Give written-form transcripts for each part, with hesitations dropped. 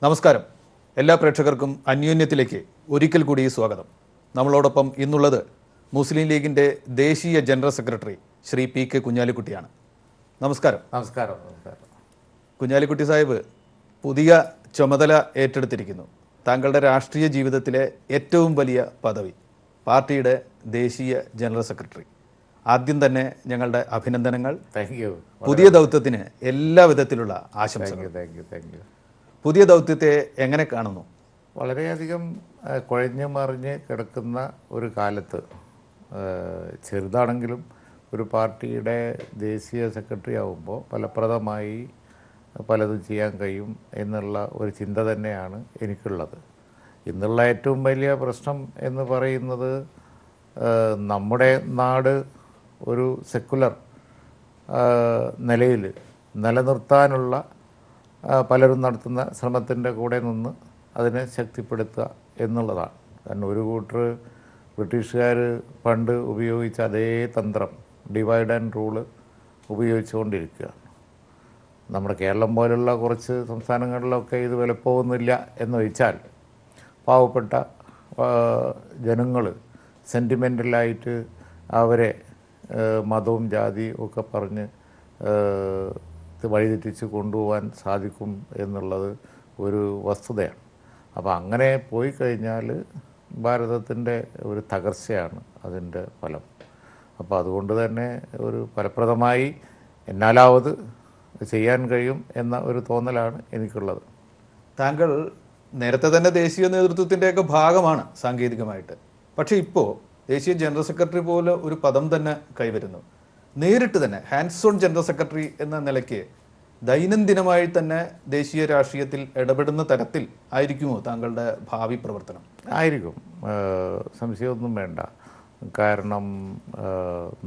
നമസ്കാരം. എല്ലാ പ്രേക്ഷകർക്കും അന്യോന്യത്തിലേക്ക് ഒരിക്കൽ കൂടി സ്വാഗതം. നമ്മളോടൊപ്പം ഇന്നുള്ളത് മുസ്ലിം ലീഗിൻ്റെ ദേശീയ general secretary Shri P K കുഞ്ഞാലിക്കുട്ടിയാണ്. നമസ്കാരം. നമസ്കാരം. കുഞ്ഞാലിക്കുട്ടി സാഹിബ് പുതിയ ചുമതല ഏറ്റെടുത്തിരിക്കുന്നു. താങ്കളുടെ രാഷ്ട്രീയ ജീവിതത്തിലെ ഏറ്റവും വലിയ പദവി, പാർട്ടിയുടെ ദേശീയ ജനറൽ സെക്രട്ടറി. ആദ്യം തന്നെ ഞങ്ങളുടെ അഭിനന്ദനങ്ങൾ. പുതിയ ദൗത്യത്തിന് എല്ലാ വിധത്തിലുള്ള ആശംസകൾ. പുതിയ ദൗത്യത്തെ എങ്ങനെ കാണുന്നു? വളരെയധികം കുഴഞ്ഞു മറിഞ്ഞ് കിടക്കുന്ന ഒരു കാലത്ത് ചെറുതാണെങ്കിലും ഒരു പാർട്ടിയുടെ ദേശീയ സെക്രട്ടറി ആകുമ്പോൾ ഫലപ്രദമായി പലതും ചെയ്യാൻ കഴിയും എന്നുള്ള ഒരു ചിന്ത തന്നെയാണ് എനിക്കുള്ളത്. ഇന്നുള്ള ഏറ്റവും വലിയ പ്രശ്നം എന്ന് പറയുന്നത് നമ്മുടെ നാട് ഒരു സെക്കുലർ നിലയിൽ നിലനിർത്താനുള്ള പലരും നടത്തുന്ന ശ്രമത്തിൻ്റെ കൂടെ നിന്ന് അതിനെ ശക്തിപ്പെടുത്തുക എന്നുള്ളതാണ്. കാരണം ഒരു കൂട്ടർ ബ്രിട്ടീഷുകാർ പണ്ട് ഉപയോഗിച്ച അതേ തന്ത്രം, ഡിവൈഡ് ആൻഡ് റൂള് ഉപയോഗിച്ചുകൊണ്ടിരിക്കുകയാണ്. നമ്മുടെ കേരളം പോലുള്ള കുറച്ച് സംസ്ഥാനങ്ങളിലൊക്കെ ഇത് വിലപ്പോകുന്നില്ല എന്ന് വെച്ചാൽ പാവപ്പെട്ട ജനങ്ങൾ സെൻറ്റിമെൻ്റലായിട്ട് അവരെ മതവും ജാതിയും ഒക്കെ പറഞ്ഞ് വഴിതെറ്റിച്ച് കൊണ്ടുപോകാൻ സാധിക്കും എന്നുള്ളത് ഒരു വസ്തുതയാണ്. അപ്പോൾ അങ്ങനെ പോയി കഴിഞ്ഞാൽ ഭാരതത്തിൻ്റെ ഒരു തകർച്ചയാണ് അതിൻ്റെ ഫലം. അപ്പോൾ അതുകൊണ്ട് തന്നെ ഒരു ഫലപ്രദമായി എന്നാലാവത് ചെയ്യാൻ കഴിയും എന്ന ഒരു തോന്നലാണ് എനിക്കുള്ളത്. താങ്കൾ നേരത്തെ തന്നെ ദേശീയ നേതൃത്വത്തിൻ്റെയൊക്കെ ഭാഗമാണ് സാങ്കേതികമായിട്ട്. പക്ഷേ ഇപ്പോൾ ദേശീയ ജനറൽ സെക്രട്ടറി പോലെ ഒരു പദം തന്നെ കൈവരുന്നു. നേരിട്ട് തന്നെ ഹാൻഡ്സ് ഓൺ ജനറൽ സെക്രട്ടറി എന്ന നിലയ്ക്ക് ദൈനംദിനമായി തന്നെ ദേശീയ രാഷ്ട്രീയത്തിൽ ഇടപെടുന്ന തരത്തിൽ ആയിരിക്കുമോ താങ്കളുടെ ഭാവി പ്രവർത്തനം? ആയിരിക്കും, സംശയമൊന്നും വേണ്ട. കാരണം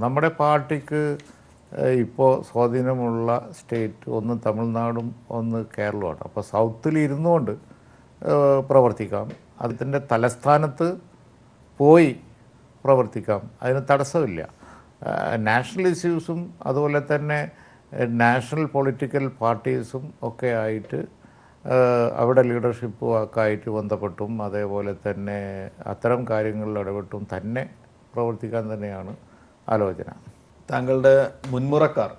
നമ്മുടെ പാർട്ടിക്ക് ഇപ്പോൾ സ്വാധീനമുള്ള സ്റ്റേറ്റ് ഒന്ന് തമിഴ്നാടും ഒന്ന് കേരളമാണ്. അപ്പോൾ സൗത്തിൽ ഇരുന്നുകൊണ്ട് പ്രവർത്തിക്കാം, അതിൻ്റെ തലസ്ഥാനത്ത് പോയി പ്രവർത്തിക്കാം, അതിന് തടസ്സമില്ല. നാഷണൽ ഇഷ്യൂസും അതുപോലെ തന്നെ നാഷണൽ പൊളിറ്റിക്കൽ പാർട്ടീസും ഒക്കെ ആയിട്ട് അവിടെ ലീഡർഷിപ്പും ഒക്കെ ആയിട്ട് ബന്ധപ്പെട്ടും അതേപോലെ തന്നെ അത്തരം കാര്യങ്ങളിൽ ഇടപെട്ടും തന്നെ പ്രവർത്തിക്കാൻ തന്നെയാണ് ആലോചന. താങ്കളുടെ മുൻമുറക്കാർ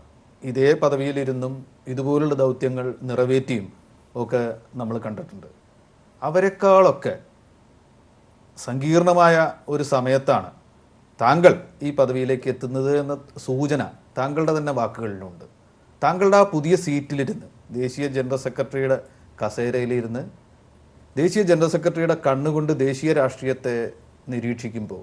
ഇതേ പദവിയിലിരുന്നും ഇതുപോലുള്ള ദൗത്യങ്ങൾ നിറവേറ്റിയും ഒക്കെ നമ്മൾ കണ്ടിട്ടുണ്ട്. അവരെക്കാളൊക്കെ സങ്കീർണമായ ഒരു സമയത്താണ് താങ്കൾ ഈ പദവിയിലേക്ക് എത്തുന്നത് എന്ന സൂചന താങ്കളുടെ തന്നെ വാക്കുകളിലുണ്ട്. താങ്കളുടെ ആ പുതിയ സീറ്റിലിരുന്ന് ദേശീയ ജനറൽ സെക്രട്ടറിയുടെ കസേരയിലിരുന്ന് ദേശീയ ജനറൽ സെക്രട്ടറിയുടെ കണ്ണുകൊണ്ട് ദേശീയ രാഷ്ട്രീയത്തെ നിരീക്ഷിക്കുമ്പോൾ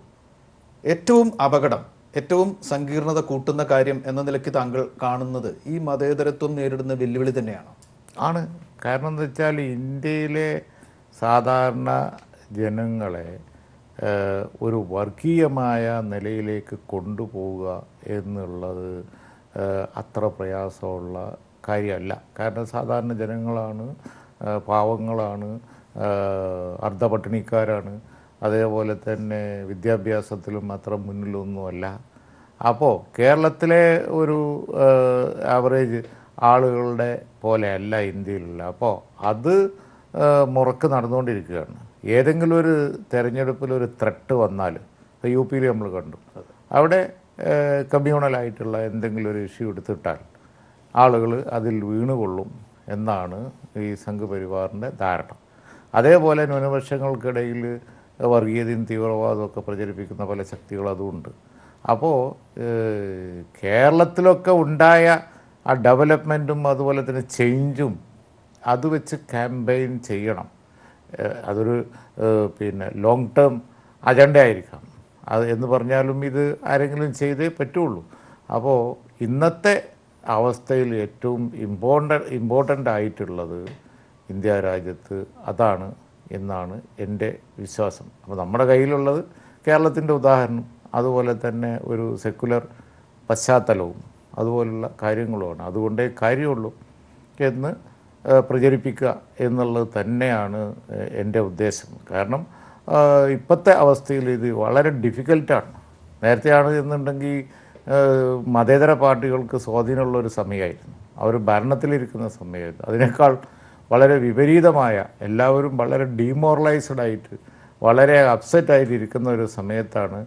ഏറ്റവും അപകടം, ഏറ്റവും സങ്കീർണത കൂട്ടുന്ന കാര്യം എന്ന നിലയ്ക്ക് താങ്കൾ കാണുന്നത് ഈ മതേതരത്വം നേരിടുന്ന വെല്ലുവിളി തന്നെയാണ്. ആണ്. കാരണം എന്താ വെച്ചാൽ ഇന്ത്യയിലെ സാധാരണ ജനങ്ങളെ ഒരു വർഗീയമായ നിലയിലേക്ക് കൊണ്ടുപോവുക എന്നുള്ളത് അത്ര പ്രയാസമുള്ള കാര്യമല്ല. കാരണം സാധാരണ ജനങ്ങളാണ്, പാവങ്ങളാണ്, അർദ്ധപട്ടിണിക്കാരാണ്, അതേപോലെ തന്നെ വിദ്യാഭ്യാസത്തിലും അത്ര മുന്നിലൊന്നുമല്ല. അപ്പോൾ കേരളത്തിലെ ഒരു ആവറേജ് ആളുകളുടെ പോലെയല്ല ഇന്ത്യയിലുള്ള. അപ്പോൾ അത് മുറക്ക് നടന്നുകൊണ്ടിരിക്കുകയാണ്. ഏതെങ്കിലും ഒരു തെരഞ്ഞെടുപ്പിലൊരു ത്രെട്ട് വന്നാൽ, യു പിയിൽ നമ്മൾ കണ്ടു, അവിടെ കമ്മ്യൂണലായിട്ടുള്ള എന്തെങ്കിലും ഒരു ഇഷ്യൂ എടുത്തിട്ടാൽ ആളുകൾ അതിൽ വീണുകൊള്ളും എന്നാണ് ഈ സംഘപരിവാറിൻ്റെ ധാരണ. അതേപോലെ ന്യൂനപക്ഷങ്ങൾക്കിടയിൽ വർഗീയതയും തീവ്രവാദമൊക്കെ പ്രചരിപ്പിക്കുന്ന പല ശക്തികൾ അതുമുണ്ട്. അപ്പോൾ കേരളത്തിലൊക്കെ ഉണ്ടായ ആ ഡെവലപ്മെൻറ്റും അതുപോലെ തന്നെ ചേഞ്ചും അത് വെച്ച് ക്യാമ്പയിൻ ചെയ്യണം. അതൊരു ലോങ് ടേം അജണ്ട ആയിരിക്കാം. അത് എന്ന് പറഞ്ഞാലും ഇത് ആരെങ്കിലും ചെയ്തേ പറ്റുള്ളൂ. അപ്പോൾ ഇന്നത്തെ അവസ്ഥയിൽ ഏറ്റവും ഇമ്പോർട്ടൻ്റ് ആയിട്ടുള്ളത് ഇന്ത്യ രാജ്യത്ത് അതാണ് എന്നാണ് എൻ്റെ വിശ്വാസം. അപ്പോൾ നമ്മുടെ കയ്യിലുള്ളത് കേരളത്തിൻ്റെ ഉദാഹരണം, അതുപോലെ തന്നെ ഒരു സെക്കുലർ പശ്ചാത്തലവും അതുപോലുള്ള കാര്യങ്ങളുമാണ്. അതുകൊണ്ടേ കാര്യമുള്ളൂ എന്ന് പ്രചരിപ്പിക്കുക എന്നുള്ളത് തന്നെയാണ് എൻ്റെ ഉദ്ദേശം. കാരണം ഇപ്പോഴത്തെ അവസ്ഥയിൽ ഇത് വളരെ ഡിഫിക്കൽട്ടാണ്. നേരത്തെയാണ് എന്നുണ്ടെങ്കിൽ മതേതര പാർട്ടികൾക്ക് സ്വാധീനമുള്ളൊരു സമയമായിരുന്നു, അവർ ഭരണത്തിലിരിക്കുന്ന സമയമായിരുന്നു. അതിനേക്കാൾ വളരെ വിപരീതമായ, എല്ലാവരും വളരെ ഡീമോറലൈസ്ഡ് ആയിട്ട് വളരെ അപ്സെറ്റായിട്ട് ഇരിക്കുന്ന ഒരു സമയത്താണ്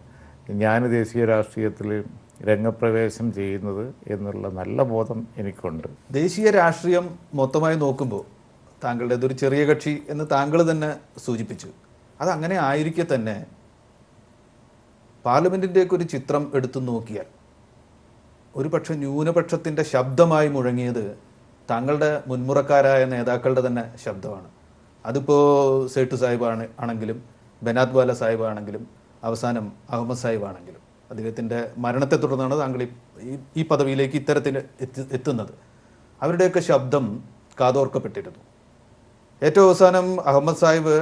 ഞാൻ ദേശീയ രാഷ്ട്രീയത്തിൽ രംഗപ്രവേശം ചെയ്യുന്നത് എന്നുള്ള നല്ല ബോധം എനിക്കുണ്ട്. ദേശീയ രാഷ്ട്രീയം മൊത്തമായി നോക്കുമ്പോൾ താങ്കളുടേതൊരു ചെറിയ കക്ഷി എന്ന് താങ്കൾ തന്നെ സൂചിപ്പിച്ചു. അതങ്ങനെ ആയിരിക്കെ തന്നെ പാർലമെൻറ്റിൻ്റെയൊക്കെ ഒരു ചിത്രം എടുത്തു നോക്കിയാൽ ഒരു പക്ഷേ ന്യൂനപക്ഷത്തിൻ്റെ ശബ്ദമായി മുഴങ്ങിയത് താങ്കളുടെ മുൻമുറക്കാരായ നേതാക്കളുടെ തന്നെ ശബ്ദമാണ്. അതിപ്പോൾ സേട്ടു സാഹിബ് ആണെങ്കിലും ബനാത് വാല സാഹിബ് ആണെങ്കിലും അവസാനം അഹമ്മദ് സാഹിബ് ആണെങ്കിലും അദ്ദേഹത്തിൻ്റെ മരണത്തെ തുടർന്നാണ് താങ്കൾ ഈ പദവിയിലേക്ക് ഇത്തരത്തിൽ എത്തുന്നത്. അവരുടെയൊക്കെ ശബ്ദം കാതോർക്കപ്പെട്ടിരുന്നു. ഏറ്റവും അവസാനം അഹമ്മദ് സാഹിബ്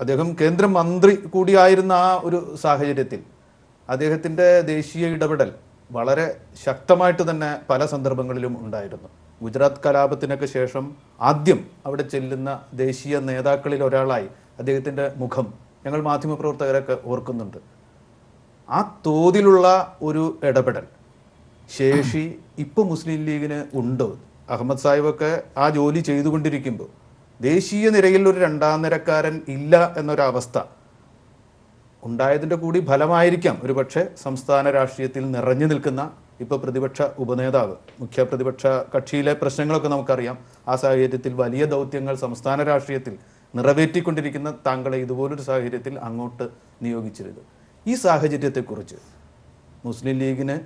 അദ്ദേഹം കേന്ദ്രമന്ത്രി കൂടിയായിരുന്ന ആ ഒരു സാഹചര്യത്തിൽ അദ്ദേഹത്തിൻ്റെ ദേശീയ ഇടപെടൽ വളരെ ശക്തമായിട്ട് തന്നെ പല സന്ദർഭങ്ങളിലും ഉണ്ടായിരുന്നു. ഗുജറാത്ത് കലാപത്തിനൊക്കെ ശേഷം ആദ്യം അവിടെ ചെല്ലുന്ന ദേശീയ നേതാക്കളിൽ ഒരാളായി അദ്ദേഹത്തിൻ്റെ മുഖം ഞങ്ങൾ മാധ്യമപ്രവർത്തകരൊക്കെ ഓർക്കുന്നുണ്ട്. ആ തോതിലുള്ള ഒരു ഇടപെടൽ ശേഷി ഇപ്പോൾ മുസ്ലിം ലീഗിന് ഉണ്ടോ? അഹമ്മദ് സാഹിബൊക്കെ ആ ജോലി ചെയ്തുകൊണ്ടിരിക്കുമ്പോൾ ദേശീയ നിരയിൽ ഒരു രണ്ടാം നിരക്കാരൻ ഇല്ല എന്നൊരവസ്ഥ ഉണ്ടായതിൻ്റെ കൂടി ഫലമായിരിക്കാം ഒരു പക്ഷേ സംസ്ഥാന രാഷ്ട്രീയത്തിൽ നിറഞ്ഞു നിൽക്കുന്ന ഇപ്പോൾ പ്രതിപക്ഷ ഉപനേതാവ്, മുഖ്യ പ്രതിപക്ഷ കക്ഷിയിലെ പ്രശ്നങ്ങളൊക്കെ നമുക്കറിയാം. ആ സാഹചര്യത്തിൽ വലിയ ദൗത്യങ്ങൾ സംസ്ഥാന രാഷ്ട്രീയത്തിൽ നിറവേറ്റിക്കൊണ്ടിരിക്കുന്ന താങ്കളെ ഇതുപോലൊരു സാഹചര്യത്തിൽ അങ്ങോട്ട് നിയോഗിച്ചിരുന്നത്. ഈ സാഹചര്യത്തെക്കുറിച്ച് മുസ്ലിം ലീഗിന്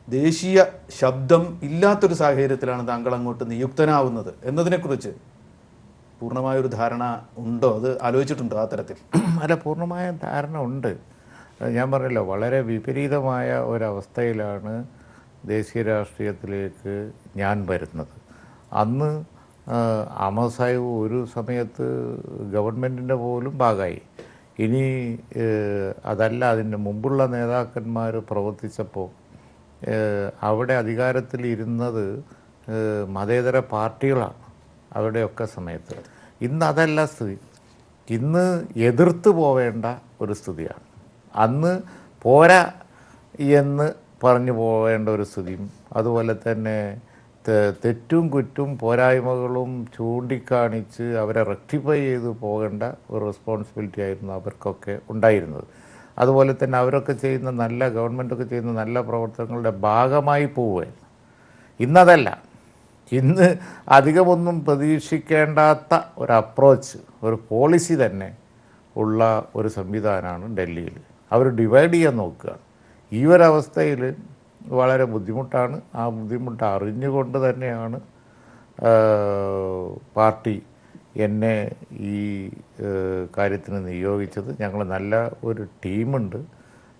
ദേശീയ ശബ്ദം ഇല്ലാത്തൊരു സാഹചര്യത്തിലാണ് താങ്കൾ അങ്ങോട്ട് നിയുക്തനാവുന്നത് എന്നതിനെക്കുറിച്ച് പൂർണ്ണമായൊരു ധാരണ ഉണ്ടോ? അത് ആലോചിച്ചിട്ടുണ്ടോ ആ തരത്തിൽ? അല്ല, പൂർണ്ണമായ ധാരണ ഉണ്ട്. ഞാൻ പറഞ്ഞല്ലോ, വളരെ വിപരീതമായ ഒരവസ്ഥയിലാണ് ദേശീയ രാഷ്ട്രീയത്തിലേക്ക് ഞാൻ വരുന്നത്. അന്ന് അഹമ്മദ് സാഹിബ് ഒരു സമയത്ത് ഗവൺമെൻറ്റിൻ്റെ പോലും ഭാഗമായി. ഇനി അതല്ല, അതിൻ്റെ മുമ്പുള്ള നേതാക്കന്മാർ പ്രവർത്തിച്ചപ്പോൾ അവിടെ അധികാരത്തിൽ ഇരുന്നത് മതേതര പാർട്ടികളാണ് അവരുടെയൊക്കെ സമയത്ത്. ഇന്ന് അതല്ല സ്ഥിതി. ഇന്ന് എതിർത്ത് പോവേണ്ട ഒരു സ്ഥിതിയാണ്. അന്ന് പോരാ എന്ന് പറഞ്ഞു പോവേണ്ട ഒരു സ്ഥിതിയും, അതുപോലെ തന്നെ തെറ്റും കുറ്റും പോരായ്മകളും ചൂണ്ടിക്കാണിച്ച് അവരെ റെക്ടിഫൈ ചെയ്ത് പോകേണ്ട ഒരു റെസ്പോൺസിബിലിറ്റി ആയിരുന്നു അവർക്കൊക്കെ ഉണ്ടായിരുന്നത്. അതുപോലെ തന്നെ അവരൊക്കെ ചെയ്യുന്ന ഗവൺമെൻറ്റൊക്കെ ചെയ്യുന്ന നല്ല പ്രവർത്തനങ്ങളുടെ ഭാഗമായി പോവുകയാണ്. ഇന്നതല്ല. ഇന്ന് അധികമൊന്നും പ്രതീക്ഷിക്കേണ്ടാത്ത ഒരു അപ്രോച്ച്, ഒരു പോളിസി തന്നെ ഉള്ള ഒരു സംവിധാനമാണ് ഡൽഹിയിൽ. അവർ ഡിവൈഡ് ചെയ്യാൻ നോക്കുകയാണ്. ഈ ഒരവസ്ഥയിൽ വളരെ ബുദ്ധിമുട്ടാണ്. ആ ബുദ്ധിമുട്ട് അറിഞ്ഞുകൊണ്ട് തന്നെയാണ് പാർട്ടി എന്നെ ഈ കാര്യത്തിന് നിയോഗിച്ചത്. ഞങ്ങൾ നല്ല ഒരു ടീമുണ്ട്.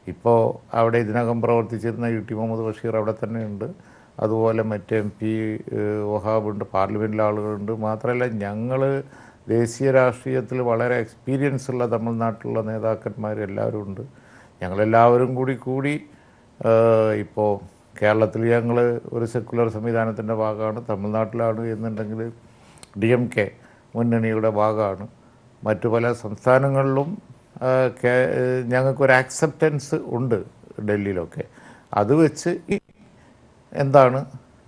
ഇപ്പോൾ അവിടെ ഇതിനകം പ്രവർത്തിച്ചിരുന്ന ടി മുഹമ്മദ് ബഷീർ അവിടെ തന്നെയുണ്ട്. അതുപോലെ മറ്റേ MP വഹാബുണ്ട്, പാർലമെൻറ്റിലെ ആളുകളുണ്ട്. മാത്രമല്ല, ഞങ്ങൾ ദേശീയ രാഷ്ട്രീയത്തിൽ വളരെ എക്സ്പീരിയൻസ് ഉള്ള തമിഴ്നാട്ടിലുള്ള നേതാക്കന്മാർ എല്ലാവരും ഉണ്ട്. ഞങ്ങളെല്ലാവരും കൂടി ഇപ്പോൾ കേരളത്തിൽ ഞങ്ങൾ ഒരു സെക്കുലർ സംവിധാനത്തിൻ്റെ ഭാഗമാണ്. തമിഴ്നാട്ടിലാണ് എന്നുണ്ടെങ്കിൽ DMK മുന്നണിയുടെ ഭാഗമാണ്. മറ്റു പല സംസ്ഥാനങ്ങളിലും ഞങ്ങൾക്കൊരു ആക്സെപ്റ്റൻസ് ഉണ്ട് ഡൽഹിയിലൊക്കെ. അത് വെച്ച് എന്താണ്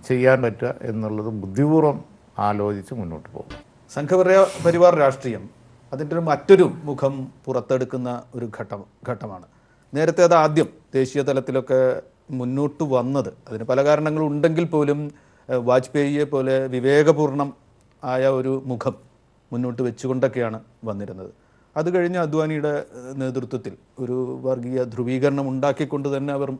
ചെയ്യാൻ പറ്റുക എന്നുള്ളത് ബുദ്ധിപൂർവ്വം ആലോചിച്ച് മുന്നോട്ട് പോകും. സംഘപരിവാർ രാഷ്ട്രീയം അതിൻ്റെ മറ്റൊരു മുഖം പുറത്തെടുക്കുന്ന ഒരു ഘട്ടമാണ്. നേരത്തെ അത് ആദ്യം ദേശീയ തലത്തിലൊക്കെ മുന്നോട്ട് വന്നത്, അതിന് പല കാരണങ്ങളുണ്ടെങ്കിൽ പോലും വാജ്പേയിയെ പോലെ വിവേകപൂർണം ആയ ഒരു മുഖം മുന്നോട്ട് വെച്ചുകൊണ്ടൊക്കെയാണ് വന്നിരുന്നത്. അത് കഴിഞ്ഞ് അദ്വാനിയുടെ നേതൃത്വത്തിൽ ഒരു വർഗീയ ധ്രുവീകരണം ഉണ്ടാക്കിക്കൊണ്ട് തന്നെ അവർ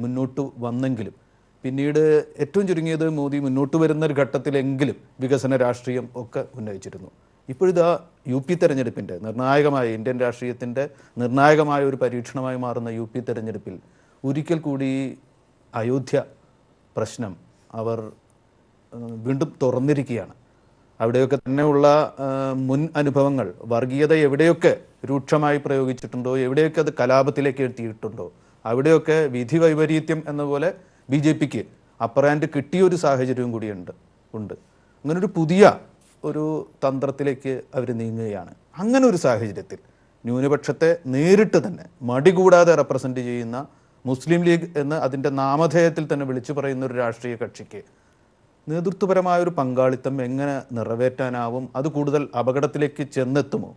മുന്നോട്ട് വന്നെങ്കിലും പിന്നീട് ഏറ്റവും ചുരുങ്ങിയത് മോദി മുന്നോട്ട് വരുന്ന ഒരു ഘട്ടത്തിലെങ്കിലും വികസന രാഷ്ട്രീയം ഒക്കെ ഉന്നയിച്ചിരുന്നു. ഇപ്പോഴിതാ UP തെരഞ്ഞെടുപ്പിൻ്റെ നിർണായകമായ, ഇന്ത്യൻ രാഷ്ട്രീയത്തിൻ്റെ നിർണായകമായ ഒരു പരീക്ഷണമായി മാറുന്ന UP തെരഞ്ഞെടുപ്പിൽ ഒരിക്കൽ കൂടി അയോധ്യ പ്രശ്നം അവർ വീണ്ടും തുറന്നിരിക്കുകയാണ്. അവിടെയൊക്കെ തന്നെയുള്ള മുൻ അനുഭവങ്ങൾ, വർഗീയത എവിടെയൊക്കെ രൂക്ഷമായി പ്രയോഗിച്ചിട്ടുണ്ടോ, എവിടെയൊക്കെ അത് കലാപത്തിലേക്ക് എത്തിയിട്ടുണ്ടോ, അവിടെയൊക്കെ വിധി വൈപരീത്യം എന്ന പോലെ BJPക്ക് അപ്പർ ഹാൻഡ് കിട്ടിയൊരു സാഹചര്യവും കൂടിയുണ്ട്. അങ്ങനൊരു പുതിയ ഒരു തന്ത്രത്തിലേക്ക് അവർ നീങ്ങുകയാണ്. അങ്ങനെ ഒരു സാഹചര്യത്തിൽ ന്യൂനപക്ഷത്തെ നേരിട്ട് തന്നെ മടി കൂടാതെ റെപ്രസെൻ്റ് ചെയ്യുന്ന മുസ്ലിം ലീഗ് എന്ന് അതിൻ്റെ നാമധേയത്തിൽ തന്നെ വിളിച്ചു പറയുന്ന ഒരു രാഷ്ട്രീയ കക്ഷിക്ക് നേതൃത്വപരമായ ഒരു പങ്കാളിത്തം എങ്ങനെ നിറവേറ്റാനാവും? അത് കൂടുതൽ അപകടത്തിലേക്ക് ചെന്നെത്തുമോ?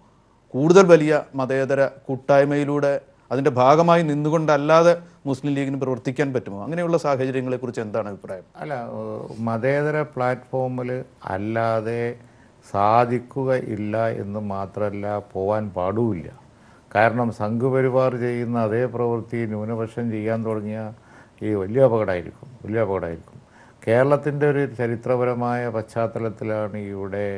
കൂടുതൽ വലിയ മതേതര കൂട്ടായ്മയിലൂടെ അതിൻ്റെ ഭാഗമായി നിന്നുകൊണ്ടല്ലാതെ മുസ്ലിം ലീഗിന് പ്രവർത്തിക്കാൻ പറ്റുമോ? അങ്ങനെയുള്ള സാഹചര്യങ്ങളെക്കുറിച്ച് എന്താണ് അഭിപ്രായം? അല്ല, മതേതര പ്ലാറ്റ്ഫോമിൽ അല്ലാതെ സാധിക്കുകയില്ല എന്ന് മാത്രമല്ല, പോവാൻ പാടുമില്ല. കാരണം സംഘപരിവാർ ചെയ്യുന്ന അതേ പ്രവൃത്തി ന്യൂനപക്ഷം ചെയ്യാൻ തുടങ്ങിയ വലിയ അപകടമായിരിക്കും. കേരളത്തിൻ്റെ ഒരു ചരിത്രപരമായ പശ്ചാത്തലത്തിലാണ് ഇവിടെ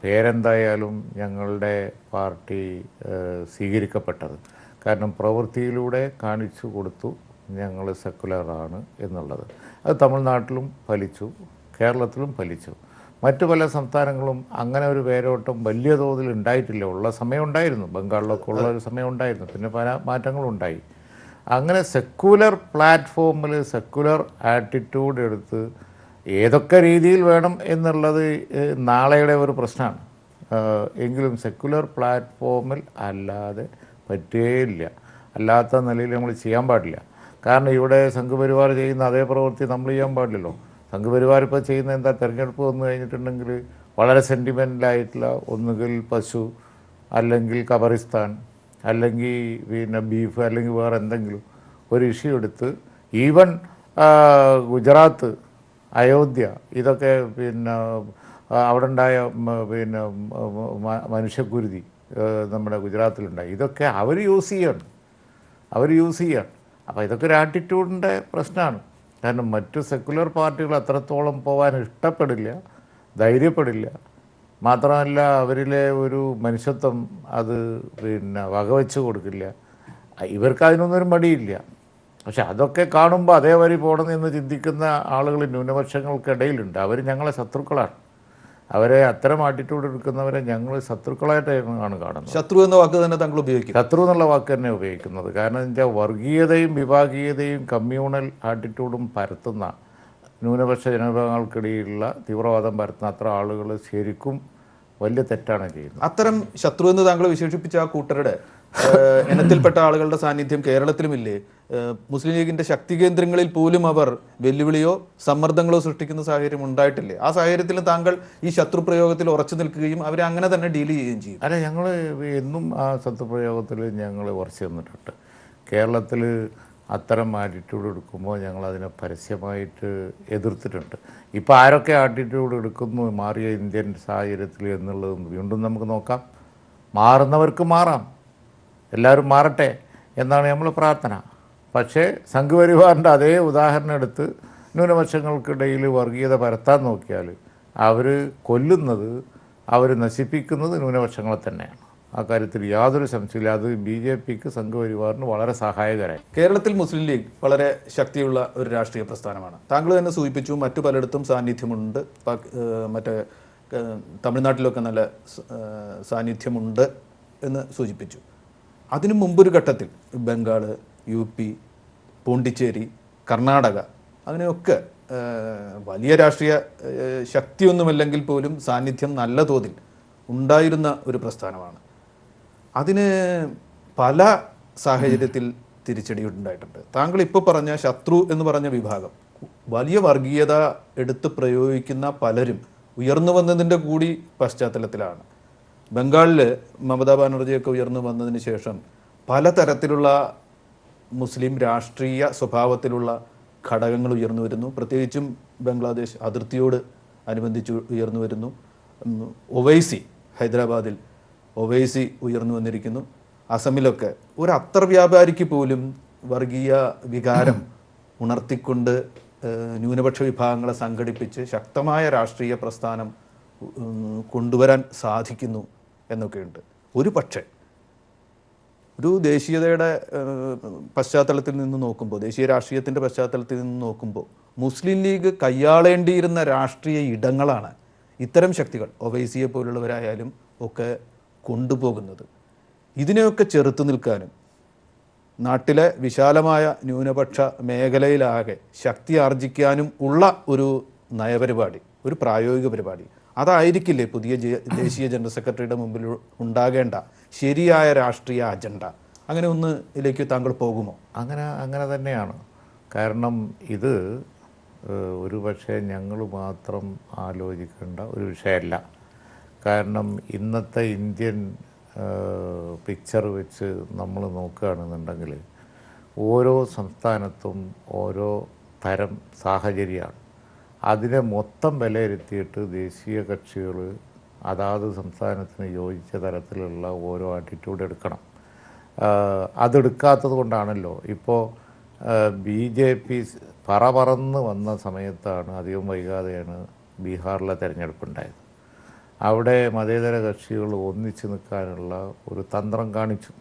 പേരെന്തായാലും ഞങ്ങളുടെ പാർട്ടി സ്വീകരിക്കപ്പെട്ടത്. കാരണം പ്രവൃത്തിയിലൂടെ കാണിച്ചു കൊടുത്തു ഞങ്ങൾ സെക്കുലറാണ് എന്നുള്ളത്. അത് തമിഴ്നാട്ടിലും ഫലിച്ചു, കേരളത്തിലും ഫലിച്ചു. മറ്റു പല സംസ്ഥാനങ്ങളും അങ്ങനെ ഒരു വേരോട്ടം വലിയ തോതിൽ ഉണ്ടായിട്ടില്ല. ഉള്ള സമയമുണ്ടായിരുന്നു, ബംഗാളിലൊക്കെ ഉള്ള ഒരു സമയമുണ്ടായിരുന്നു, പിന്നെ പല മാറ്റങ്ങളുണ്ടായി. അങ്ങനെ സെക്കുലർ പ്ലാറ്റ്ഫോമിൽ സെക്കുലർ ആറ്റിറ്റ്യൂഡ് എടുത്ത് ഏതൊക്കെ രീതിയിൽ വേണം എന്നുള്ളത് നാളെയുടെ ഒരു പ്രശ്നമാണ്. എങ്കിലും സെക്കുലർ പ്ലാറ്റ്ഫോമിൽ അല്ലാതെ പറ്റുകയില്ല. അല്ലാത്ത നിലയിൽ നമ്മൾ ചെയ്യാൻ പാടില്ല. കാരണം ഇവിടെ സംഘപരിവാർ ചെയ്യുന്ന അതേ പ്രവൃത്തി നമ്മൾ ചെയ്യാൻ പാടില്ലല്ലോ. സംഘപരിവാർ ഇപ്പോൾ ചെയ്യുന്ന എന്താ, തിരഞ്ഞെടുപ്പ് വന്നു കഴിഞ്ഞിട്ടുണ്ടെങ്കിൽ വളരെ സെൻറ്റിമെൻ്റലായിട്ടുള്ള ഒന്നുകിൽ പശു, അല്ലെങ്കിൽ ഖബറിസ്ഥാൻ, അല്ലെങ്കിൽ പിന്നെ ബീഫ്, അല്ലെങ്കിൽ വേറെ എന്തെങ്കിലും ഒരു ഇഷ്യൂ എടുത്ത് ഈവൻ ഗുജറാത്ത്, അയോധ്യ, ഇതൊക്കെ പിന്നെ അവിടെ ഉണ്ടായ പിന്നെ മനുഷ്യക്കുരുതി നമ്മുടെ ഗുജറാത്തിലുണ്ടായി, ഇതൊക്കെ അവർ യൂസ് ചെയ്യാണ്. അപ്പോൾ ഇതൊക്കെ ഒരു ആറ്റിറ്റ്യൂഡിൻ്റെ പ്രശ്നമാണ്. കാരണം മറ്റു സെക്കുലർ പാർട്ടികൾ അത്രത്തോളം പോകാൻ ഇഷ്ടപ്പെടില്ല, ധൈര്യപ്പെടില്ല. മാത്രമല്ല അവരിലെ ഒരു മനുഷ്യത്വം അത് പിന്നെ വകവെച്ച് കൊടുക്കില്ല. ഇവർക്ക് അതിനൊന്നും മടിയില്ല. പക്ഷെ അതൊക്കെ കാണുമ്പോൾ അതേ വരി പോകണമെന്ന് ചിന്തിക്കുന്ന ആളുകൾ ന്യൂനപക്ഷങ്ങൾക്കിടയിലുണ്ട്. അവർ ഞങ്ങളെ ശത്രുക്കളാണ്. അവരെ അത്തരം ആറ്റിറ്റ്യൂഡ് എടുക്കുന്നവരെ ഞങ്ങൾ ശത്രുക്കളായിട്ടാണ് കാണുന്നത്. ശത്രു എന്ന വാക്ക് തന്നെ താങ്കൾ ഉപയോഗിക്കും? ശത്രു എന്നുള്ള വാക്ക് തന്നെ ഉപയോഗിക്കുന്നത്. കാരണം എന്താ, വർഗീയതയും വിഭാഗീയതയും കമ്മ്യൂണൽ ആറ്റിറ്റ്യൂഡും പരത്തുന്ന, ന്യൂനപക്ഷ ജനവിഭാഗങ്ങൾക്കിടയിലുള്ള തീവ്രവാദം പരത്തുന്ന അത്ര ആളുകൾ ശരിക്കും വലിയ തെറ്റാണ് ചെയ്യുന്നത്. അത്തരം ശത്രു എന്ന് താങ്കൾ വിശേഷിപ്പിച്ച ആ കൂട്ടരുടെ ഇനത്തിൽപ്പെട്ട ആളുകളുടെ സാന്നിധ്യം കേരളത്തിലുമില്ലേ? മുസ്ലിം ലീഗിന്റെ ശക്തി കേന്ദ്രങ്ങളിൽ പോലും അവർ വെല്ലുവിളിയോ സമ്മർദ്ദങ്ങളോ സൃഷ്ടിക്കുന്ന സാഹചര്യം ഉണ്ടായിട്ടില്ലേ? ആ സാഹചര്യത്തിൽ താങ്കൾ ഈ ശത്രുപ്രയോഗത്തിൽ ഉറച്ചു നിൽക്കുകയും അവരെ അങ്ങനെ തന്നെ ഡീൽ ചെയ്യുകയും ചെയ്യും? അല്ല, ഞങ്ങൾ എന്നും ആ ശത്രുപ്രയോഗത്തിൽ ഞങ്ങൾ ഉറച്ചു നിന്നിട്ടുണ്ട്. കേരളത്തിൽ അത്തരം ആറ്റിറ്റ്യൂഡ് എടുക്കുമ്പോൾ ഞങ്ങളതിനെ പരസ്യമായിട്ട് എതിർത്തിട്ടുണ്ട്. ഇപ്പോൾ ആരൊക്കെ ആറ്റിറ്റ്യൂഡ് എടുക്കുന്നു മാറിയ ഇന്ത്യൻ സാഹചര്യത്തിൽ എന്നുള്ളത് വീണ്ടും നമുക്ക് നോക്കാം. മാറുന്നവർക്ക് മാറാം, എല്ലാവരും മാറട്ടെ എന്നാണ് നമ്മൾ പ്രാർത്ഥന. പക്ഷേ സംഘപരിവാറിൻ്റെ അതേ ഉദാഹരണം എടുത്ത് ന്യൂനപക്ഷങ്ങൾക്കിടയിൽ വർഗീയത പരത്താൻ നോക്കിയാൽ അവർ കൊല്ലുന്നത്, അവർ നശിപ്പിക്കുന്നത് ന്യൂനപക്ഷങ്ങളെ തന്നെയാണ്. ആ കാര്യത്തിൽ യാതൊരു സംശയമില്ല. അത് BJPക്ക് സംഘപരിവാറിന് വളരെ സഹായകരായി. കേരളത്തിൽ മുസ്ലിം ലീഗ് വളരെ ശക്തിയുള്ള ഒരു രാഷ്ട്രീയ പ്രസ്ഥാനമാണ്. താങ്കൾ തന്നെ സൂചിപ്പിച്ചു, മറ്റു പലയിടത്തും സാന്നിധ്യമുണ്ട്. മറ്റേ തമിഴ്നാട്ടിലൊക്കെ നല്ല സാന്നിധ്യമുണ്ട് എന്ന് സൂചിപ്പിച്ചു. അതിനു മുമ്പൊരു ഘട്ടത്തിൽ ബംഗാൾ, UP, പോണ്ടിച്ചേരി, കർണാടക, അങ്ങനെയൊക്കെ വലിയ രാഷ്ട്രീയ ശക്തിയൊന്നുമല്ലെങ്കിൽ പോലും സാന്നിധ്യം നല്ല തോതിൽ ഉണ്ടായിരുന്ന ഒരു പ്രസ്ഥാനമാണ്. അതിന് പല സാഹചര്യത്തിൽ തിരിച്ചടി ഉണ്ടായിട്ടുണ്ട്. താങ്കൾ ഇപ്പോൾ പറഞ്ഞ ശത്രു എന്ന് പറഞ്ഞ വിഭാഗം വലിയ വർഗീയത എടുത്ത് പ്രയോഗിക്കുന്ന പലരും ഉയർന്നു വന്നതിൻ്റെ കൂടി പശ്ചാത്തലത്തിലാണ്. ബംഗാളിൽ മമതാ ബാനർജിയൊക്കെ ഉയർന്നു വന്നതിന് ശേഷം പലതരത്തിലുള്ള മുസ്ലിം രാഷ്ട്രീയ സ്വഭാവത്തിലുള്ള ഘടകങ്ങൾ ഉയർന്നു വരുന്നു. പ്രത്യേകിച്ചും ബംഗ്ലാദേശ് അതിർത്തിയോട് അനുബന്ധിച്ച് ഉയർന്നു വരുന്നു. ഒവൈസി, ഹൈദരാബാദിൽ ഒവൈസി ഉയർന്നു വന്നിരിക്കുന്നു. അസമിലൊക്കെ ഒരു അത്തർ വ്യാപാരിക്ക് പോലും വർഗീയ വികാരം ഉണർത്തിക്കൊണ്ട് ന്യൂനപക്ഷ വിഭാഗങ്ങളെ സംഘടിപ്പിച്ച് ശക്തമായ രാഷ്ട്രീയ പ്രസ്ഥാനം കൊണ്ടുവരാൻ സാധിക്കുന്നു എന്നൊക്കെയുണ്ട്. ഒരു പക്ഷേ ഒരു ദേശീയതയുടെ പശ്ചാത്തലത്തിൽ നിന്ന് നോക്കുമ്പോൾ, ദേശീയ രാഷ്ട്രീയത്തിൻ്റെ പശ്ചാത്തലത്തിൽ നിന്ന് നോക്കുമ്പോൾ മുസ്ലിം ലീഗ് കൈയാളേണ്ടിയിരുന്ന രാഷ്ട്രീയ ഇടങ്ങളാണ് ഇത്തരം ശക്തികൾ, ഒവൈസിയെ പോലുള്ളവരായാലും ഒക്കെ കൊണ്ടുപോകുന്നത്. ഇതിനെയൊക്കെ ചെറുത്തു നിൽക്കാനും നാട്ടിലെ വിശാലമായ ന്യൂനപക്ഷ മേഖലയിലാകെ ശക്തി ആർജിക്കാനും ഉള്ള ഒരു നയപരിപാടി, ഒരു പ്രായോഗിക പരിപാടി, അതായിരിക്കില്ലേ പുതിയ ദേശീയ ജനറൽ സെക്രട്ടറിയുടെ മുമ്പിൽ ഉണ്ടാകേണ്ട ശരിയായ രാഷ്ട്രീയ അജണ്ട? അങ്ങനെ ഒന്നിലേക്ക് താങ്കൾ പോകുമോ? അങ്ങനെ തന്നെയാണ്. കാരണം ഇത് ഒരു പക്ഷേ ഞങ്ങൾ മാത്രം ആലോചിക്കേണ്ട ഒരു വിഷയമല്ല. കാരണം ഇന്നത്തെ ഇന്ത്യൻ പിക്ചർ വെച്ച് നമ്മൾ നോക്കുകയാണെന്നുണ്ടെങ്കിൽ ഓരോ സംസ്ഥാനത്തും ഓരോ തരം സാഹചര്യമാണ്. അതിനെ മൊത്തം വിലയിരുത്തിയിട്ട് ദേശീയ കക്ഷികൾ അതാത് സംസ്ഥാനത്തിന് യോജിച്ച തരത്തിലുള്ള ഓരോ ആറ്റിറ്റ്യൂഡ് എടുക്കണം. അതെടുക്കാത്തത് കൊണ്ടാണല്ലോ ഇപ്പോൾ BJP പറന്ന് വന്ന സമയത്താണ്, അധികം വൈകാതെയാണ് ബീഹാറിലെ തെരഞ്ഞെടുപ്പുണ്ടായത്. അവിടെ മതേതര കക്ഷികൾ ഒന്നിച്ച് നിൽക്കാനുള്ള ഒരു തന്ത്രം കാണിച്ചു.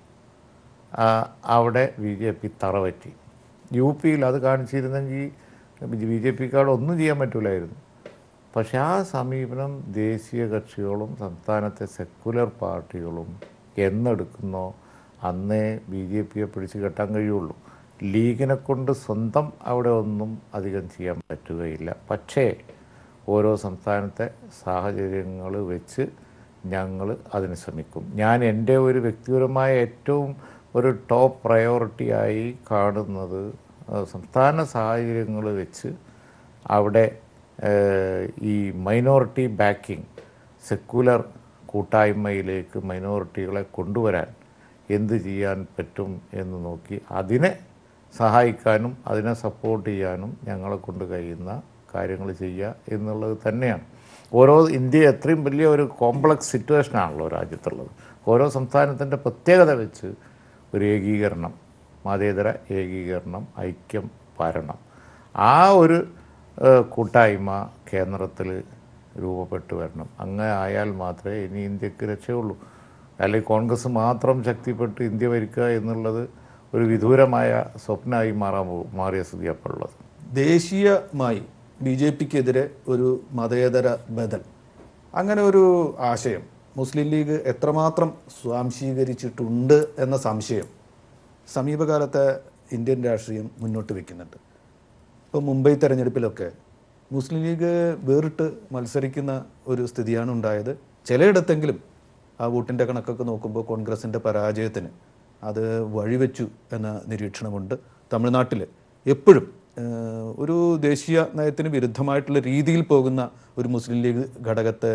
അവിടെ BJP തറപറ്റി. UP-യിൽ അത് കാണിച്ചിരുന്നെങ്കിൽ BJP-ക്കാട് ഒന്നും ചെയ്യാൻ പറ്റില്ലായിരുന്നു. പക്ഷെ ആ സമീപനം ദേശീയ കക്ഷികളും സംസ്ഥാനത്തെ സെക്കുലർ പാർട്ടികളും എന്നെടുക്കുന്നോ അന്നേ BJP-യെ പിടിച്ച് കെട്ടാൻ കഴിയുള്ളൂ. ലീഗിനെ കൊണ്ട് സ്വന്തം അവിടെ ഒന്നും അധികം ചെയ്യാൻ പറ്റുകയില്ല. പക്ഷേ ഓരോ സംസ്ഥാനത്തെ സാഹചര്യങ്ങൾ വെച്ച് ഞങ്ങൾ അതിന് ശ്രമിക്കും. ഞാൻ എൻ്റെ ഒരു വ്യക്തിപരമായ ഏറ്റവും ഒരു ടോപ്പ് പ്രയോറിറ്റിയായി കാണുന്നത് സംസ്ഥാന സാഹചര്യങ്ങൾ വെച്ച് അവിടെ ഈ മൈനോറിറ്റി ബാക്കിംഗ്, സെക്കുലർ കൂട്ടായ്മയിലേക്ക് മൈനോറിറ്റികളെ കൊണ്ടുവരാൻ എന്ത് ചെയ്യാൻ പറ്റും എന്ന് നോക്കി അതിനെ സഹായിക്കാനും അതിനെ സപ്പോർട്ട് ചെയ്യാനും ഞങ്ങളെ കൊണ്ട് കഴിയുന്ന കാര്യങ്ങൾ ചെയ്യുക എന്നുള്ളത് തന്നെയാണ്. ഇന്ത്യ എത്രയും വലിയ ഒരു കോംപ്ലക്സ് സിറ്റുവേഷനാണല്ലോ രാജ്യത്തുള്ളത്. ഓരോ സംസ്ഥാനത്തിൻ്റെ പ്രത്യേകത വെച്ച് ഒരു ഏകീകരണം, മതേതര ഏകീകരണം, ഐക്യം വരണം. ആ ഒരു കൂട്ടായ്മ കേന്ദ്രത്തിൽ രൂപപ്പെട്ടു വരണം. അങ്ങനെ ആയാൽ മാത്രമേ ഇനി ഇന്ത്യക്ക് രക്ഷയുള്ളൂ. അല്ലെങ്കിൽ കോൺഗ്രസ് മാത്രം ശക്തിപ്പെട്ട് ഇന്ത്യ ഭരിക്കുക എന്നുള്ളത് ഒരു വിദൂരമായ സ്വപ്നമായി മാറിയ സ്ഥിതി അപ്പോഴുള്ളത്. ദേശീയമായി BJP-ക്കെതിരെ ഒരു മതേതര ബദൽ, അങ്ങനെ ഒരു ആശയം മുസ്ലിം ലീഗ് എത്രമാത്രം സ്വാംശീകരിച്ചിട്ടുണ്ട് എന്ന സംശയം സമീപകാലത്തെ ഇന്ത്യൻ രാഷ്ട്രീയം മുന്നോട്ട് വയ്ക്കുന്നുണ്ട്. ഇപ്പോൾ മുംബൈ തെരഞ്ഞെടുപ്പിലൊക്കെ മുസ്ലിം ലീഗ് വേറിട്ട് മത്സരിക്കുന്ന ഒരു സ്ഥിതിയാണ് ഉണ്ടായത്. ചിലയിടത്തെങ്കിലും ആ വോട്ടിൻ്റെ കണക്കൊക്കെ നോക്കുമ്പോൾ കോൺഗ്രസിൻ്റെ പരാജയത്തിന് അത് വഴിവെച്ചു എന്ന നിരീക്ഷണമുണ്ട്. തമിഴ്നാട്ടിൽ എപ്പോഴും ഒരു ദേശീയ നയത്തിന് വിരുദ്ധമായിട്ടുള്ള രീതിയിൽ പോകുന്ന ഒരു മുസ്ലിം ലീഗ് ഘടകത്തെ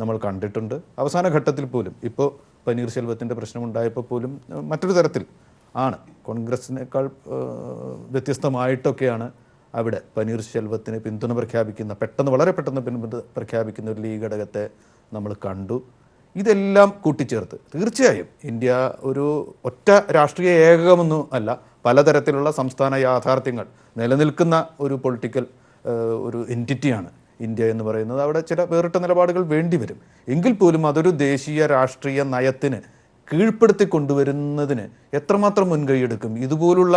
നമ്മൾ കണ്ടിട്ടുണ്ട്. അവസാന ഘട്ടത്തിൽ പോലും ഇപ്പോൾ പനീർശെൽവത്തിൻ്റെ പ്രശ്നമുണ്ടായപ്പോൾ പോലും മറ്റൊരു തരത്തിൽ ആണ്, കോൺഗ്രസിനേക്കാൾ വ്യത്യസ്തമായിട്ടൊക്കെയാണ് അവിടെ പനീർശെൽവത്തിന് പിന്തുണ പ്രഖ്യാപിക്കുന്ന, വളരെ പെട്ടെന്ന് പിന്തുണ പ്രഖ്യാപിക്കുന്ന ഒരു ലീഗ് ഘടകത്തെ നമ്മൾ കണ്ടു. ഇതെല്ലാം കൂട്ടിച്ചേർത്ത് തീർച്ചയായും ഇന്ത്യ ഒരു ഒറ്റ രാഷ്ട്രീയ ഏകകമൊന്നും അല്ല, പലതരത്തിലുള്ള സംസ്ഥാന യാഥാർത്ഥ്യങ്ങൾ നിലനിൽക്കുന്ന ഒരു പൊളിറ്റിക്കൽ ഒരു എൻറ്റിറ്റിയാണ് ഇന്ത്യ എന്ന് പറയുന്നത്. അവിടെ ചില വേറിട്ട നിലപാടുകൾ വേണ്ടിവരും. എങ്കിൽ പോലും അതൊരു ദേശീയ രാഷ്ട്രീയ നയത്തിന് കീഴ്പ്പെടുത്തി കൊണ്ടുവരുന്നതിന് എത്രമാത്രം മുൻകൈയെടുക്കും? ഇതുപോലുള്ള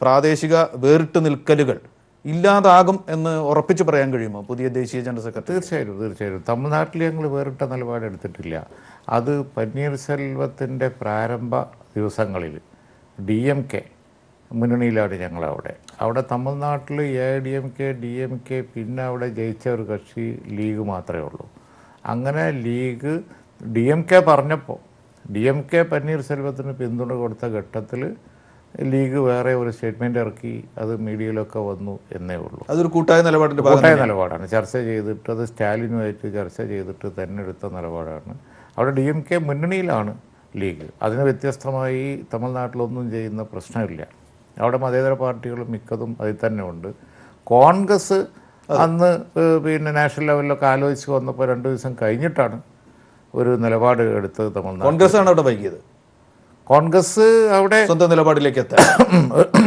പ്രാദേശിക വേറിട്ട് നിൽക്കലുകൾ ഇല്ലാതാകും എന്ന് ഉറപ്പിച്ച് പറയാൻ കഴിയുമോ പുതിയ ദേശീയ ജനറൽ സെക്രട്ടറി? തീർച്ചയായും. തമിഴ്നാട്ടിൽ ഞങ്ങൾ വേറിട്ട നിലപാടെടുത്തിട്ടില്ല. അത് പന്നീർസെൽവത്തിൻ്റെ പ്രാരംഭ ദിവസങ്ങളിൽ DMK മുന്നണിയിലാണ് അവിടെ തമിഴ്നാട്ടിൽ AIDMK, DMK, പിന്നെ അവിടെ ജയിച്ച ഒരു കക്ഷി ലീഗ് മാത്രമേ ഉള്ളൂ. അങ്ങനെ ലീഗ് DMK പറഞ്ഞപ്പോൾ DMK പന്നീർസെൽവത്തിന് പിന്തുണ കൊടുത്ത ഘട്ടത്തിൽ ലീഗ് വേറെ ഒരു സ്റ്റേറ്റ്മെൻറ്റ് ഇറക്കി, അത് മീഡിയയിലൊക്കെ വന്നു എന്നേ ഉള്ളൂ. അതൊരു കൂട്ടായ നിലപാടാണ്. ചർച്ച ചെയ്തിട്ട് അത് സ്റ്റാലിനുമായിട്ട് ചർച്ച ചെയ്തിട്ട് തന്നെ എടുത്ത നിലപാടാണ്. അവിടെ DMK മുന്നണിയിലാണ് ലീഗ്. അതിന് വ്യത്യസ്തമായി തമിഴ്നാട്ടിലൊന്നും ചെയ്യുന്ന പ്രശ്നമില്ല. അവിടെ മതേതര പാർട്ടികൾ മിക്കതും അതിൽ തന്നെ ഉണ്ട്. കോൺഗ്രസ് അന്ന് പിന്നെ നാഷണൽ ലെവലിലൊക്കെ ആലോചിച്ച് വന്നപ്പോൾ 2 ദിവസം കഴിഞ്ഞിട്ടാണ് ഒരു നിലപാട് എടുത്തത് തമിഴ്നാട്. കോൺഗ്രസ്സാണ് അവിടെ വൈകിയത്. കോൺഗ്രസ് അവിടെ സ്വന്തം നിലപാടിലേക്ക് എത്താൻ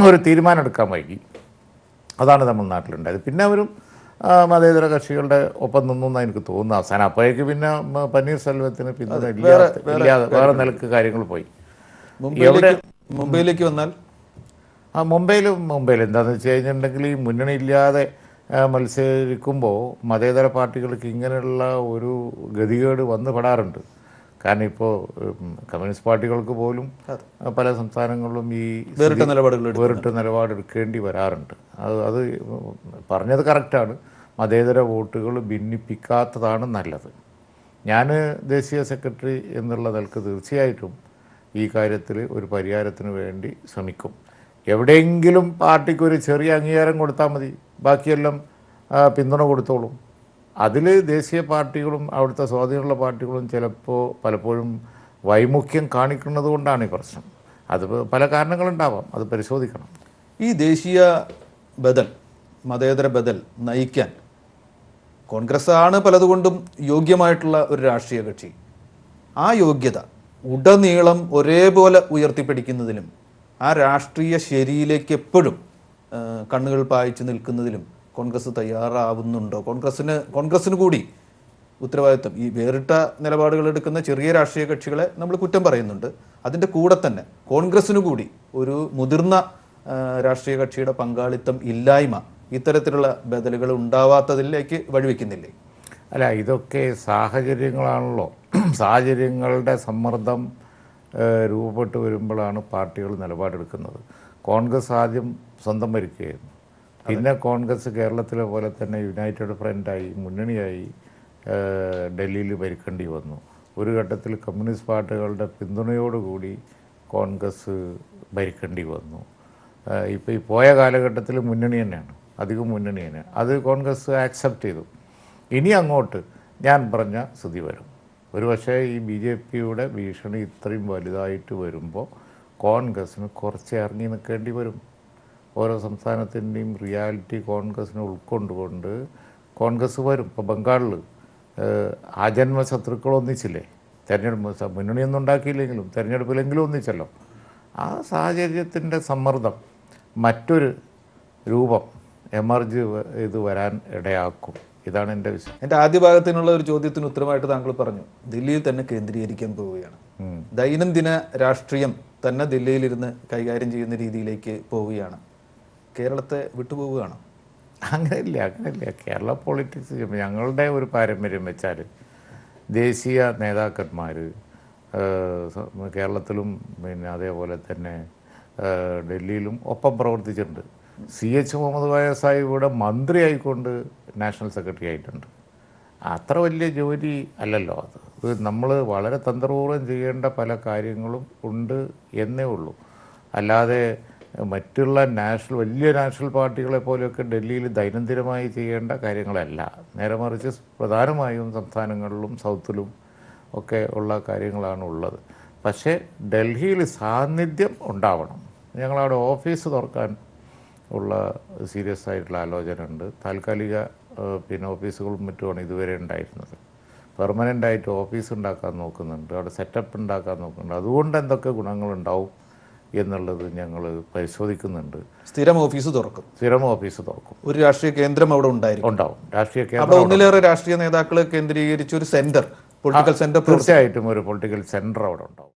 ഒരു തീരുമാനം എടുക്കാൻ വൈകി. അതാണ് തമിഴ്നാട്ടിലുണ്ടായത്. പിന്നെ അവരും മതേതര കക്ഷികളുടെ ഒപ്പം നിന്നു എന്നാണ് എനിക്ക് തോന്നുന്നു. അവസാനം അപ്പോഴേക്ക് പിന്നെ പന്നീർസെൽവത്തിന് പിന്തുണ ഇല്ലാതെ വേറെ നിലക്ക് കാര്യങ്ങൾ പോയി. മുംബൈയിലേക്ക് വന്നാൽ മുംബൈയിൽ എന്താണെന്ന് വെച്ച് കഴിഞ്ഞിട്ടുണ്ടെങ്കിൽ ഈ മുന്നണി ഇല്ലാതെ മത്സരിക്കുമ്പോൾ മതേതര പാർട്ടികൾക്ക് ഇങ്ങനെയുള്ള ഒരു ഗതികേട് വന്നു പെടാറുണ്ട്. കാരണം ഇപ്പോൾ കമ്മ്യൂണിസ്റ്റ് പാർട്ടികൾക്ക് പോലും പല സംസ്ഥാനങ്ങളിലും ഈ വേറിട്ട നിലപാടെടുക്കേണ്ടി വരാറുണ്ട്. അത് പറഞ്ഞത് കറക്റ്റാണ്. മതേതര വോട്ടുകൾ ഭിന്നിപ്പിക്കാത്തതാണ് നല്ലത്. ഞാൻ ദേശീയ സെക്രട്ടറി എന്നുള്ള നിലക്ക് തീർച്ചയായിട്ടും ഈ കാര്യത്തിൽ ഒരു പരിഹാരത്തിന് വേണ്ടി ശ്രമിക്കും. എവിടെയെങ്കിലും പാർട്ടിക്ക് ഒരു ചെറിയ അംഗീകാരം കൊടുത്താൽ മതി, ബാക്കിയെല്ലാം പിന്തുണ കൊടുത്തോളും. അതിൽ ദേശീയ പാർട്ടികളും അവിടുത്തെ സ്വാധീനമുള്ള പാർട്ടികളും ചിലപ്പോൾ പലപ്പോഴും വൈമുഖ്യം കാണിക്കുന്നത് കൊണ്ടാണ് ഈ പ്രശ്നം. അത് പല കാരണങ്ങളുണ്ടാവാം, അത് പരിശോധിക്കണം. ഈ ദേശീയ ബദൽ, മതേതര ബദൽ നയിക്കാൻ കോൺഗ്രസ് ആണ് പലതുകൊണ്ടും യോഗ്യമായിട്ടുള്ള ഒരു രാഷ്ട്രീയ കക്ഷി. ആ യോഗ്യത ഉടനീളം ഒരേപോലെ ഉയർത്തിപ്പിടിക്കുന്നതിലും ആ രാഷ്ട്രീയ ശരിയിലേക്ക് എപ്പോഴും കണ്ണുകൾ പായിച്ചു നിൽക്കുന്നതിലും കോൺഗ്രസ് തയ്യാറാവുന്നുണ്ടോ? കോൺഗ്രസ്സിന് കൂടി ഉത്തരവാദിത്വം, ഈ വേറിട്ട നിലപാടുകൾ എടുക്കുന്ന ചെറിയ രാഷ്ട്രീയ കക്ഷികളെ നമ്മൾ കുറ്റം പറയുന്നുണ്ട്, അതിൻ്റെ കൂടെ തന്നെ കോൺഗ്രസ്സിനു കൂടി ഒരു മുതിർന്ന രാഷ്ട്രീയ കക്ഷിയുടെ പങ്കാളിത്തം ഇല്ലായ്മ ഇത്തരത്തിലുള്ള ബദലുകൾ ഉണ്ടാവാത്തതിലേക്ക് വഴിവെക്കുന്നില്ലേ? അല്ല, ഇതൊക്കെ സാഹചര്യങ്ങളാണല്ലോ. സാഹചര്യങ്ങളുടെ സമ്മർദ്ദം രൂപപ്പെട്ട് വരുമ്പോഴാണ് പാർട്ടികൾ നിലപാടെടുക്കുന്നത്. കോൺഗ്രസ് ആദ്യം സ്വന്തം ഭരിക്കുകയായിരുന്നു. പിന്നെ കോൺഗ്രസ് കേരളത്തിലെ പോലെ തന്നെ യുണൈറ്റഡ് ഫ്രണ്ടായി, മുന്നണിയായി ഡൽഹിയിൽ ഭരിക്കേണ്ടി വന്നു. ഒരു ഘട്ടത്തിൽ കമ്മ്യൂണിസ്റ്റ് പാർട്ടികളുടെ പിന്തുണയോടുകൂടി കോൺഗ്രസ് ഭരിക്കേണ്ടി വന്നു. ഇപ്പോൾ ഈ പോയ കാലഘട്ടത്തിൽ മുന്നണി തന്നെയാണ്, അധികം മുന്നണി തന്നെയാണ്. അത് കോൺഗ്രസ് ആക്സെപ്റ്റ് ചെയ്തു. ഇനി അങ്ങോട്ട് ഞാൻ പറഞ്ഞ സ്ഥിതി വരും. ഒരുപക്ഷെ ഈ BJPയുടെ ഭീഷണി ഇത്രയും വലുതായിട്ട് വരുമ്പോൾ കോൺഗ്രസ്സിന് കുറച്ച് ഇറങ്ങി നിൽക്കേണ്ടി വരും. ഓരോ സംസ്ഥാനത്തിൻ്റെയും റിയാലിറ്റി കോൺഗ്രസ്സിനെ ഉൾക്കൊണ്ടുകൊണ്ട് കോൺഗ്രസ് വരും. ഇപ്പോൾ ബംഗാളിൽ ആജന്മ ശത്രുക്കൾ ഒന്നിച്ചില്ലേ, തെരഞ്ഞെടുപ്പ് മുന്നണിയൊന്നും ഉണ്ടാക്കിയില്ലെങ്കിലും തെരഞ്ഞെടുപ്പിലെങ്കിലും ഒന്നിച്ചല്ലോ. ആ സാഹചര്യത്തിൻ്റെ സമ്മർദ്ദം മറ്റൊരു രൂപം എമർജ് ഇത് വരാൻ ഇടയാക്കും. ഇതാണ് എൻ്റെ വിഷയം. എൻ്റെ ആദ്യ ഭാഗത്തിനുള്ള ഒരു ചോദ്യത്തിന് ഉത്തരമായിട്ട് താങ്കൾ പറഞ്ഞു ദില്ലിയിൽ തന്നെ കേന്ദ്രീകരിക്കാൻ പോവുകയാണ്. ദൈനംദിന രാഷ്ട്രീയം തന്നെ ദില്ലിയിലിരുന്ന് കൈകാര്യം ചെയ്യുന്ന രീതിയിലേക്ക് പോവുകയാണ്. കേരളത്തെ വിട്ടുപോവുകയാണ്. അങ്ങനെയില്ല. കേരള പൊളിറ്റിക്സ് ഞങ്ങളുടെ ഒരു പാരമ്പര്യം വെച്ചാൽ ദേശീയ നേതാക്കന്മാർ കേരളത്തിലും പിന്നെ അതേപോലെ തന്നെ ഡൽഹിയിലും ഒപ്പം പ്രവർത്തിച്ചിട്ടുണ്ട്. CH മുഹമ്മദ് കോയ സാഹിബ് ഇവിടെ മന്ത്രി ആയിക്കൊണ്ട് നാഷണൽ സെക്രട്ടറി ആയിട്ടുണ്ട്. അത്ര വലിയ ജോലി അല്ലല്ലോ അത്. നമ്മൾ വളരെ തന്ത്രപൂർവ്വം ചെയ്യേണ്ട പല കാര്യങ്ങളും ഉണ്ട് എന്നേ ഉള്ളൂ. അല്ലാതെ മറ്റുള്ള വലിയ നാഷണൽ പാർട്ടികളെ പോലെയൊക്കെ ഡൽഹിയിൽ ദൈനംദിനമായി ചെയ്യേണ്ട കാര്യങ്ങളല്ല. നേരെ മറിച്ച് പ്രധാനമായും സംസ്ഥാനങ്ങളിലും സൗത്തിലും ഒക്കെ ഉള്ള കാര്യങ്ങളാണ് ഉള്ളത്. പക്ഷേ ഡൽഹിയിൽ സാന്നിധ്യം ഉണ്ടാവണം. ഞങ്ങളവിടെ ഓഫീസ് തുറക്കാൻ ഉള്ള സീരിയസ് ആയിട്ടുള്ള ആലോചന ഉണ്ട്. താൽക്കാലിക ഓഫീസുകളും മറ്റുമാണ് ഇതുവരെ ഉണ്ടായിരുന്നത്. പെർമനൻ്റായിട്ട് ഓഫീസ് ഉണ്ടാക്കാൻ നോക്കുന്നുണ്ട്, അവിടെ സെറ്റപ്പ് ഉണ്ടാക്കാൻ നോക്കുന്നുണ്ട്. അതുകൊണ്ട് എന്തൊക്കെ ഗുണങ്ങളുണ്ടാവും എന്നുള്ളത് ഞങ്ങൾ പരിശോധിക്കുന്നുണ്ട്. സ്ഥിരം ഓഫീസ് തുറക്കും. ഒരു രാഷ്ട്രീയ കേന്ദ്രം അവിടെ ഉണ്ടാവും. രാഷ്ട്രീയ കേന്ദ്രം, ഒന്നിലേറെ രാഷ്ട്രീയ നേതാക്കളെ കേന്ദ്രീകരിച്ച് ഒരു സെന്റർ, പൊളിറ്റിക്കൽ സെന്റർ, തീർച്ചയായിട്ടും ഒരു പൊളിറ്റിക്കൽ സെന്റർ അവിടെ ഉണ്ടാവും.